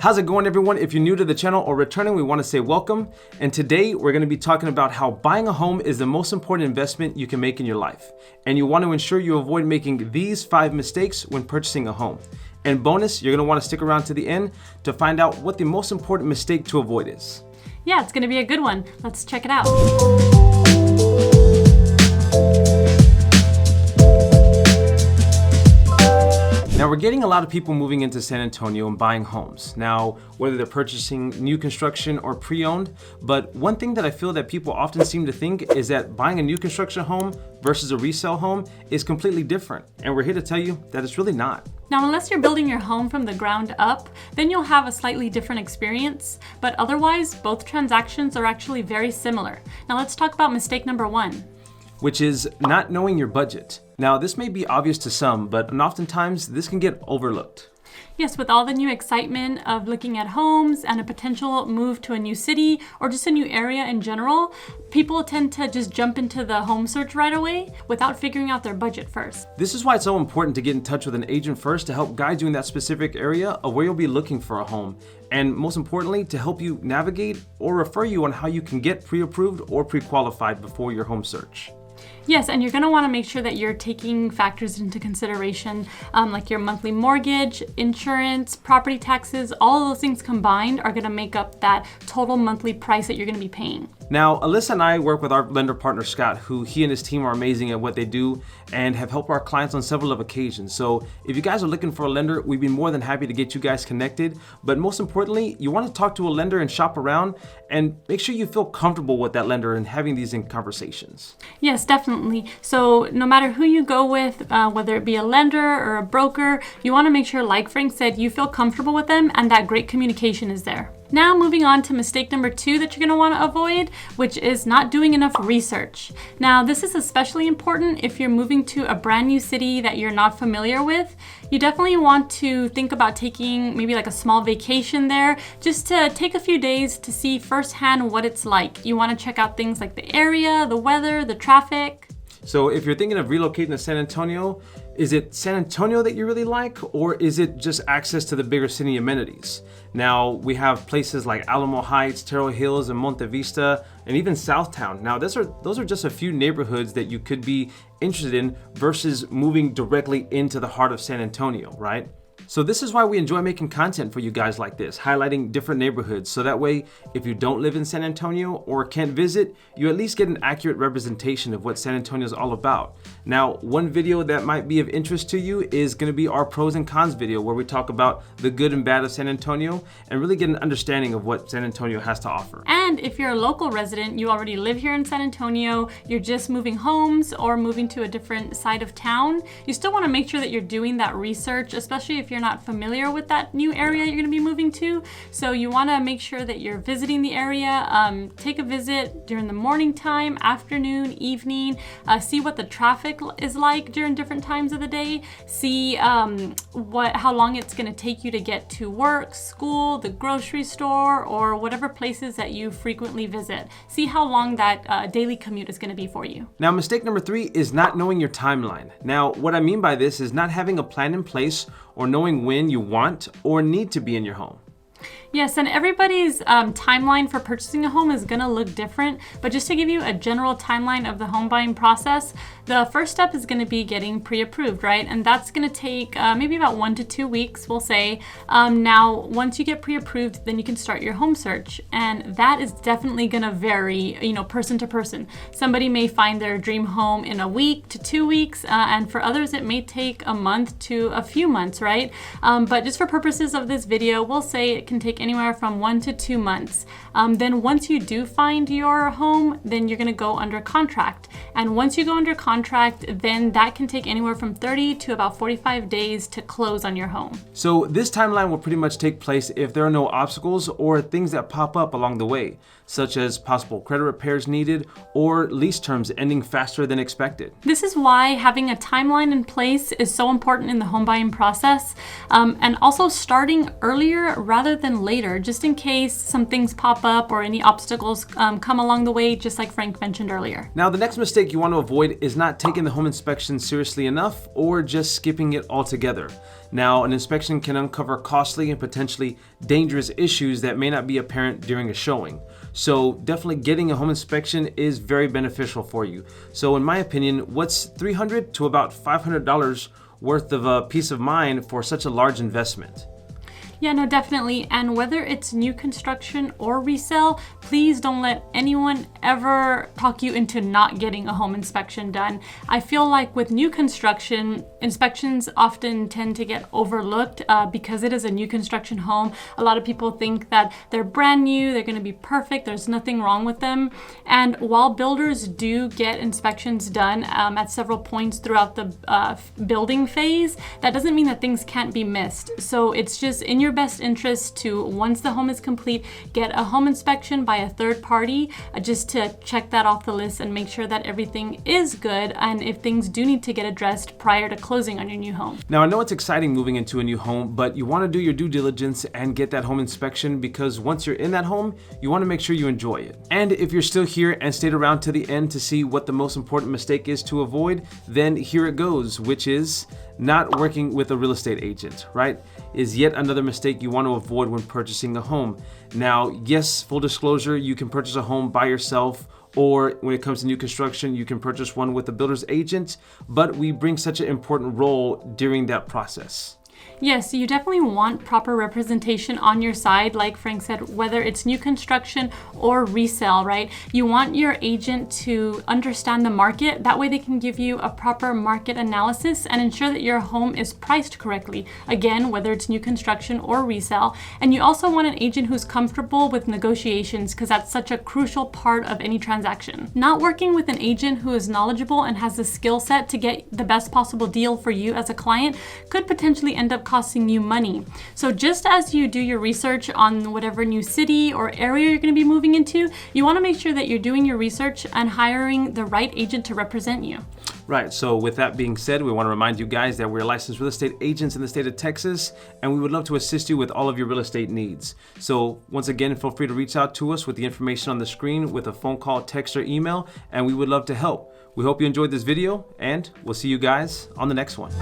How's it going, everyone? If you're new to the channel or returning, we want to say welcome. And today we're going to be talking about how buying a home is the most important investment you can make in your life. And you want to ensure you avoid making these 5 mistakes when purchasing a home. And bonus, you're going to want to stick around to the end to find out what the most important mistake to avoid is. Yeah, it's going to be a good one. Let's check it out. Now, we're getting a lot of people moving into San Antonio and buying homes. Now, whether they're purchasing new construction or pre-owned, but one thing that I feel that people often seem to think is that buying a new construction home versus a resale home is completely different. And we're here to tell you that it's really not. Now, unless you're building your home from the ground up, then you'll have a slightly different experience. But otherwise, both transactions are actually very similar. Now, let's talk about mistake number 1. Which is not knowing your budget. Now, this may be obvious to some, but oftentimes this can get overlooked. Yes, with all the new excitement of looking at homes and a potential move to a new city or just a new area in general, people tend to just jump into the home search right away without figuring out their budget first. This is why it's so important to get in touch with an agent first to help guide you in that specific area of where you'll be looking for a home. And most importantly, to help you navigate or refer you on how you can get pre-approved or pre-qualified before your home search. Yes, and you're going to want to make sure that you're taking factors into consideration, like your monthly mortgage, insurance, property taxes. All of those things combined are going to make up that total monthly price that you're going to be paying. Now, Alyssa and I work with our lender partner, Scott, who he and his team are amazing at what they do and have helped our clients on several of occasions. So if you guys are looking for a lender, we'd be more than happy to get you guys connected. But most importantly, you want to talk to a lender and shop around and make sure you feel comfortable with that lender and having these conversations. Yes, definitely. So no matter who you go with, whether it be a lender or a broker, you want to make sure, like Frank said, you feel comfortable with them and that great communication is there. Now moving on to mistake number 2 that you're going to want to avoid, which is not doing enough research. Now, this is especially important if you're moving to a brand new city that you're not familiar with. You definitely want to think about taking maybe like a small vacation there, just to take a few days to see firsthand what it's like. You want to check out things like the area, the weather, the traffic. So if you're thinking of relocating to San Antonio, is it San Antonio that you really like, or is it just access to the bigger city amenities? Now, we have places like Alamo Heights, Terrell Hills, and Monte Vista, and even Southtown. Now, those are just a few neighborhoods that you could be interested in versus moving directly into the heart of San Antonio, right? So this is why we enjoy making content for you guys like this, highlighting different neighborhoods. So that way, if you don't live in San Antonio or can't visit, you at least get an accurate representation of what San Antonio is all about. Now, one video that might be of interest to you is going to be our pros and cons video, where we talk about the good and bad of San Antonio and really get an understanding of what San Antonio has to offer. And if you're a local resident, you already live here in San Antonio, you're just moving homes or moving to a different side of town, you still want to make sure that you're doing that research, especially if you're not familiar with that new area you're going to be moving to. So you want to make sure that you're visiting the area. Take a visit during the morning time, afternoon, evening. See what the traffic is like during different times of the day. See how long it's going to take you to get to work, school, the grocery store, or whatever places that you frequently visit. See how long that daily commute is going to be for you. Now, mistake number 3 is not knowing your timeline. Now, what I mean by this is not having a plan in place or knowing when you want or need to be in your home. Yes, and everybody's timeline for purchasing a home is going to look different, but just to give you a general timeline of the home buying process, the first step is going to be getting pre-approved, right? And that's going to take maybe about 1 to 2 weeks, we'll say. Now, once you get pre-approved, then you can start your home search, and that is definitely going to vary, person to person. Somebody may find their dream home in a week to 2 weeks, and for others, it may take a month to a few months, right? But just for purposes of this video, we'll say it can take anywhere from 1 to 2 months. Then once you do find your home, then you're going to go under contract. And once you go under contract, then that can take anywhere from 30 to about 45 days to close on your home. So this timeline will pretty much take place if there are no obstacles or things that pop up along the way, such as possible credit repairs needed or lease terms ending faster than expected. This is why having a timeline in place is so important in the home buying process, and also starting earlier rather than later, just in case some things pop up or any obstacles come along the way, just like Frank mentioned earlier. Now, the next mistake you want to avoid is not taking the home inspection seriously enough or just skipping it altogether. Now, an inspection can uncover costly and potentially dangerous issues that may not be apparent during a showing. So definitely getting a home inspection is very beneficial for you. So in my opinion, what's $300 to about $500 worth of peace of mind for such a large investment? Yeah, no, definitely. And whether it's new construction or resale, please don't let anyone ever talk you into not getting a home inspection done. I feel like with new construction, inspections often tend to get overlooked because it is a new construction home. A lot of people think that they're brand new, they're going to be perfect, there's nothing wrong with them. And while builders do get inspections done at several points throughout the building phase, that doesn't mean that things can't be missed. So it's just in your best interest to, once the home is complete, get a home inspection by a third party just to check that off the list and make sure that everything is good, and if things do need to get addressed prior to closing on your new home. Now, I know it's exciting moving into a new home, but you want to do your due diligence and get that home inspection, because once you're in that home, you want to make sure you enjoy it. And if you're still here and stayed around to the end to see what the most important mistake is to avoid, then here it goes, which is not working with a real estate agent, right? Is yet another mistake you want to avoid when purchasing a home. Now, yes, full disclosure, you can purchase a home by yourself, or when it comes to new construction, you can purchase one with a builder's agent, but we bring such an important role during that process. Yes, you definitely want proper representation on your side, like Frank said, whether it's new construction or resale, right? You want your agent to understand the market. That way they can give you a proper market analysis and ensure that your home is priced correctly. Again, whether it's new construction or resale. And you also want an agent who's comfortable with negotiations, because that's such a crucial part of any transaction. Not working with an agent who is knowledgeable and has the skill set to get the best possible deal for you as a client could potentially end up costing you money. So just as you do your research on whatever new city or area you're going to be moving into, you want to make sure that you're doing your research and hiring the right agent to represent you. Right, so with that being said, we want to remind you guys that we're licensed real estate agents in the state of Texas, and we would love to assist you with all of your real estate needs. So once again, feel free to reach out to us with the information on the screen with a phone call, text, or email, and we would love to help. We hope you enjoyed this video, and we'll see you guys on the next one.